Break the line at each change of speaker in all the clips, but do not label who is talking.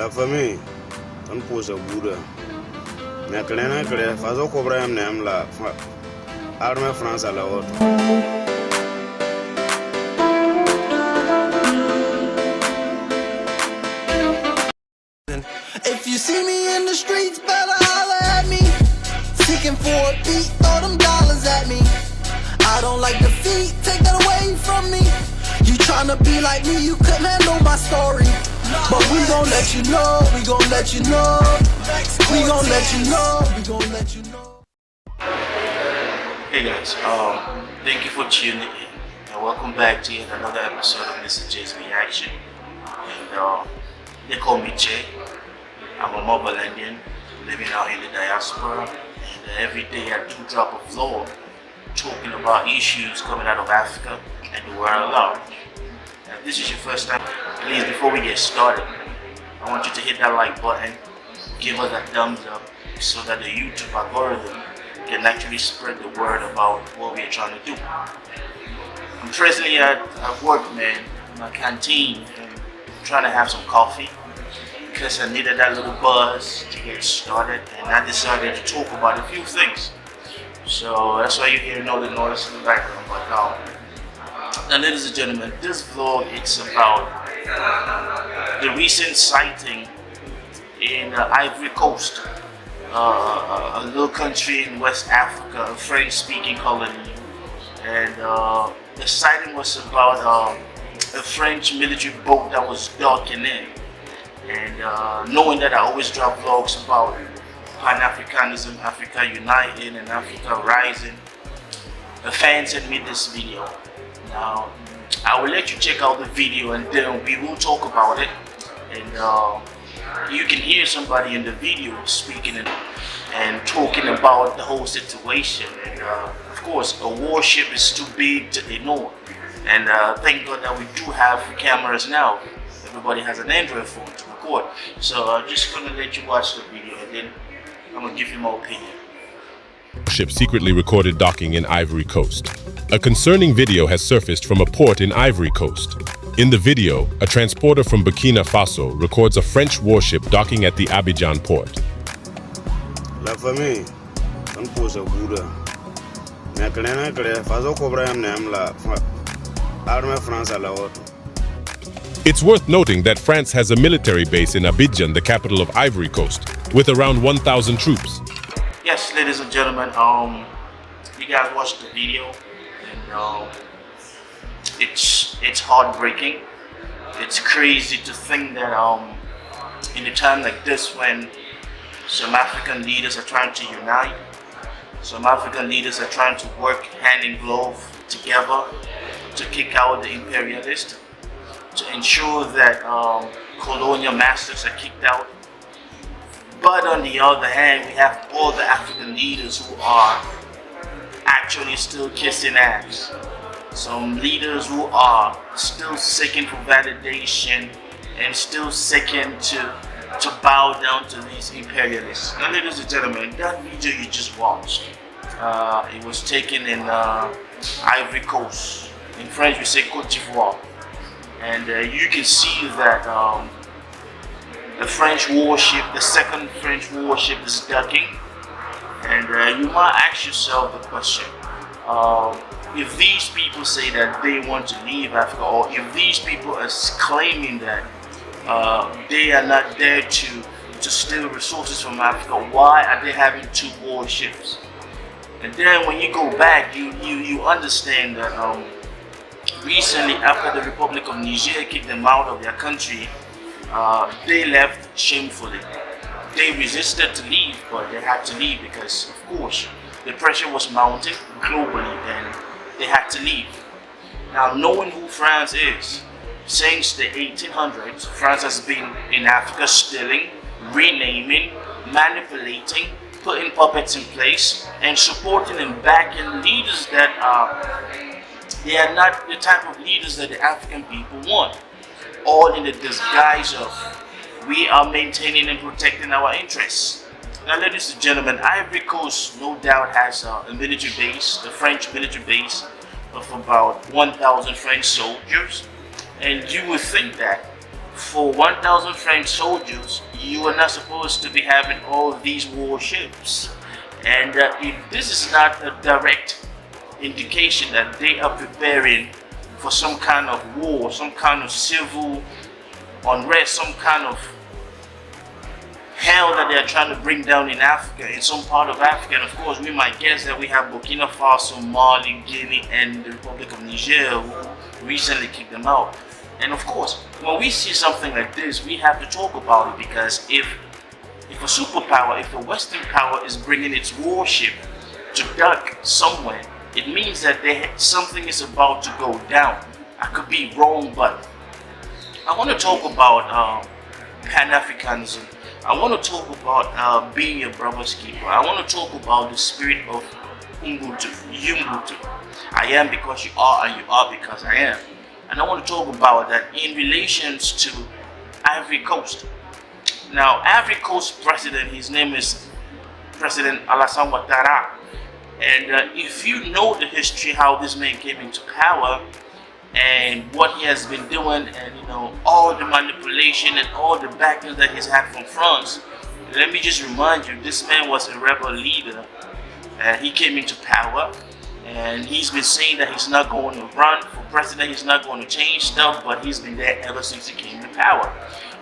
La famille, on pose a Buddha. Nakalena Kare, Fazo Cobra am Namla, Arme France à la haute.
If you see me in the streets, better holler at me. Seeking for a beat, throw them dollars at me. I don't like defeat, take that away from me. You tryna be like me, you couldn't handle my story. But we gon' let you know, we gon' let you know. We gon' let you know, we gon' let you know.
Hey guys, thank you for tuning in and welcome back to yet another episode of Misterjaay's Reaction. And they call me Jay. I'm a Mobalandian living out in the diaspora, and every day I do drop a vlog talking about issues coming out of Africa and the world at large. If this is your first time, please, before we get started, I want you to hit that like button, give us a thumbs up so that the YouTube algorithm can actually spread the word about what we're trying to do. I'm presently at work, man, in my canteen, and I'm trying to have some coffee because I needed that little buzz to get started, and I decided to talk about a few things. So that's why you're hearing all the noise in the background. But now, ladies and gentlemen, this vlog it's about the recent sighting in Ivory Coast, a little country in West Africa, a French-speaking colony, and the sighting was about a French military boat that was docking in. And knowing that I always drop vlogs about Pan-Africanism, Africa uniting, and Africa rising, the fans had made this video. Now, I will let you check out the video and then we will talk about it. And you can hear somebody in the video speaking and talking about the whole situation. And of course, a warship is too big to ignore. And thank God that we do have cameras now. Everybody has an Android phone to record. So I'm just gonna let you watch the video and then I'm gonna give you my opinion.
Ship secretly recorded docking in Ivory Coast. A concerning video has surfaced from a port in Ivory Coast. In the video, a transporter from Burkina Faso records a French warship docking at the Abidjan port.
La famille, on pose a Buddha. Nakalena Kare, Fazo Cobra am Namla, Arme France à la haute.
It's worth noting that France has a military base in Abidjan, the capital of Ivory Coast, with around 1,000 troops.
Yes, ladies and gentlemen, you guys watched the video, and it's heartbreaking. It's crazy to think that in a time like this, when some African leaders are trying to unite, some African leaders are trying to work hand in glove together to kick out the imperialists, to ensure that colonial masters are kicked out. But on the other hand, we have all the African leaders who are actually still kissing ass. Some leaders who are still seeking for validation and still seeking to bow down to these imperialists. Now, ladies and gentlemen, that video you just watched, it was taken in Ivory Coast. In French, we say Côte d'Ivoire. And you can see that the French warship, the second French warship is docking. And you might ask yourself the question, if these people say that they want to leave Africa, or if these people are claiming that they are not there to steal resources from Africa, why are they having two warships? And then when you go back, you understand that recently, after the Republic of Niger kicked them out of their country, they left shamefully. They resisted to leave, but they had to leave because, of course, the pressure was mounting globally and they had to leave. Now, knowing who France is, since the 1800s, France has been in Africa stealing, renaming, manipulating, putting puppets in place, and supporting and backing leaders that they are not the type of leaders that the African people want. All in the disguise of we are maintaining and protecting our interests. Now, ladies and gentlemen, Ivory Coast no doubt has a military base, the French military base of about 1,000 French soldiers. And you would think that for 1,000 French soldiers, you are not supposed to be having all these warships. And if this is not a direct indication that they are preparing for some kind of war, some kind of civil unrest, some kind of hell that they are trying to bring down in Africa, in some part of Africa. And of course, we might guess that we have Burkina Faso, Mali, Guinea, and the Republic of Niger, who recently kicked them out. And of course, when we see something like this, we have to talk about it, because if a superpower, if a Western power is bringing its warship to dock somewhere, it means that something is about to go down. I could be wrong, but I want to talk about Pan-Africanism. I want to talk about being your brother's keeper. I want to talk about the spirit of Ubuntu, Ubuntu. I am because you are, and you are because I am. And I want to talk about that in relations to Ivory Coast. Now, Ivory Coast president, his name is President Alassane Ouattara. And if you know the history, how this man came into power and what he has been doing, and you know, all the manipulation and all the backings that he's had from France, let me just remind you, this man was a rebel leader. He came into power, and he's been saying that he's not going to run for president, he's not going to change stuff, but he's been there ever since he came to power.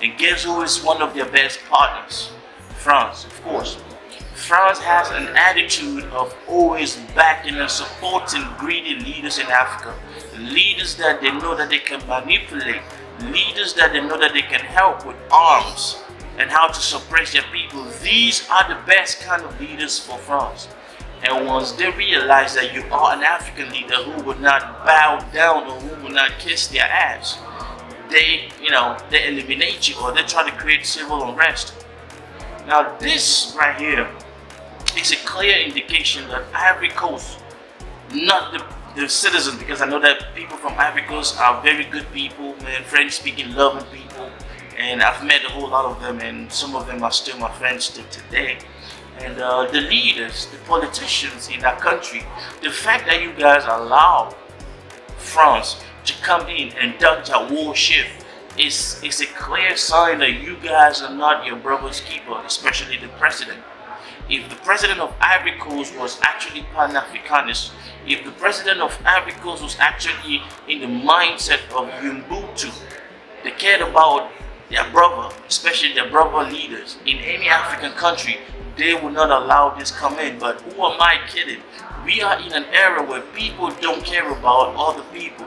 And guess who is one of their best partners? France, of course. France has an attitude of always backing and supporting greedy leaders in Africa. Leaders that they know that they can manipulate. Leaders that they know that they can help with arms and how to suppress their people. These are the best kind of leaders for France. And once they realize that you are an African leader who would not bow down or who would not kiss their ass, they eliminate you, or they try to create civil unrest. Now this right here is a clear indication that Ivory Coast, not the citizens, because I know that people from Ivory Coast are very good people, man, French-speaking, loving people, and I've met a whole lot of them, and some of them are still my friends till today. And the leaders, the politicians in that country, the fact that you guys allow France to come in and dock that warship is a clear sign that you guys are not your brother's keeper, especially the president. If the president of Ivory Coast was actually Pan-Africanist, if the president of Ivory Coast was actually in the mindset of Ubuntu, they cared about their brother, especially their brother leaders in any African country, they would not allow this come in. But who am I kidding? We are in an era where people don't care about other people.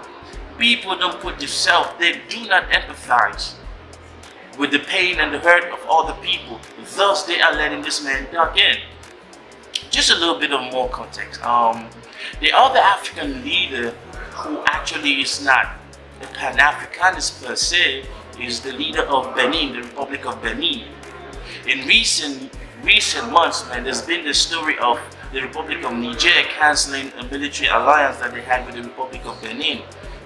People don't put themselves, they do not empathize with the pain and the hurt of other people. Thus, they are letting this man duck in. Just a little bit of more context. The other African leader who actually is not a Pan-Africanist per se is the leader of Benin, the Republic of Benin. In recent months, man, there's been the story of the Republic of Niger cancelling a military alliance that they had with the Republic of Benin,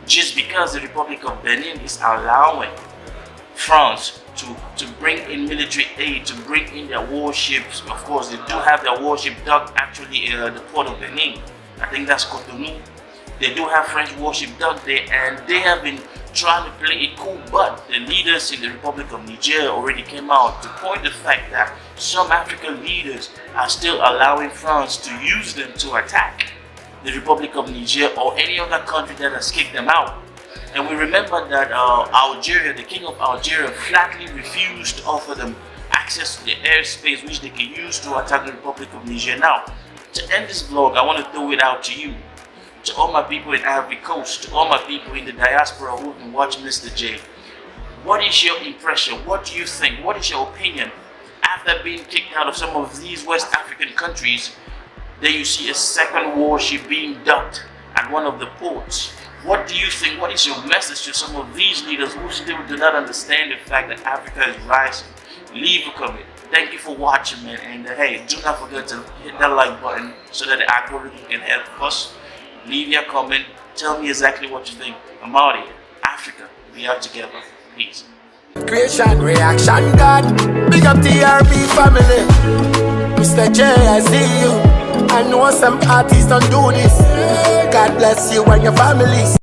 just because the Republic of Benin is allowing France to bring in military aid, to bring in their warships. Of course, they do have their warship docked actually in the port of Benin. I think that's Cotonou. They do have French warship docked there, and they have been trying to play it cool, but the leaders in the Republic of Niger already came out to point the fact that some African leaders are still allowing France to use them to attack the Republic of Niger or any other country that has kicked them out. And we remember that Algeria, the king of Algeria, flatly refused to offer them access to the airspace which they can use to attack the Republic of Niger. Now, to end this vlog, I want to throw it out to you, to all my people in Ivory Coast, to all my people in the diaspora who can watch Misterjaay. What is your impression? What do you think? What is your opinion? After being kicked out of some of these West African countries, then you see a second warship being docked at one of the ports. What do you think? What is your message to some of these leaders who still do not understand the fact that Africa is rising? Leave a comment. Thank you for watching, man. And hey, do not forget to hit that like button so that the algorithm can help us. Leave your comment. Tell me exactly what you think. I'm out of here. Africa, we are together. Peace.
Creation, reaction, God. Big up TRB family. Misterjaay, I see you. I know some artists don't do this. God bless you and your families.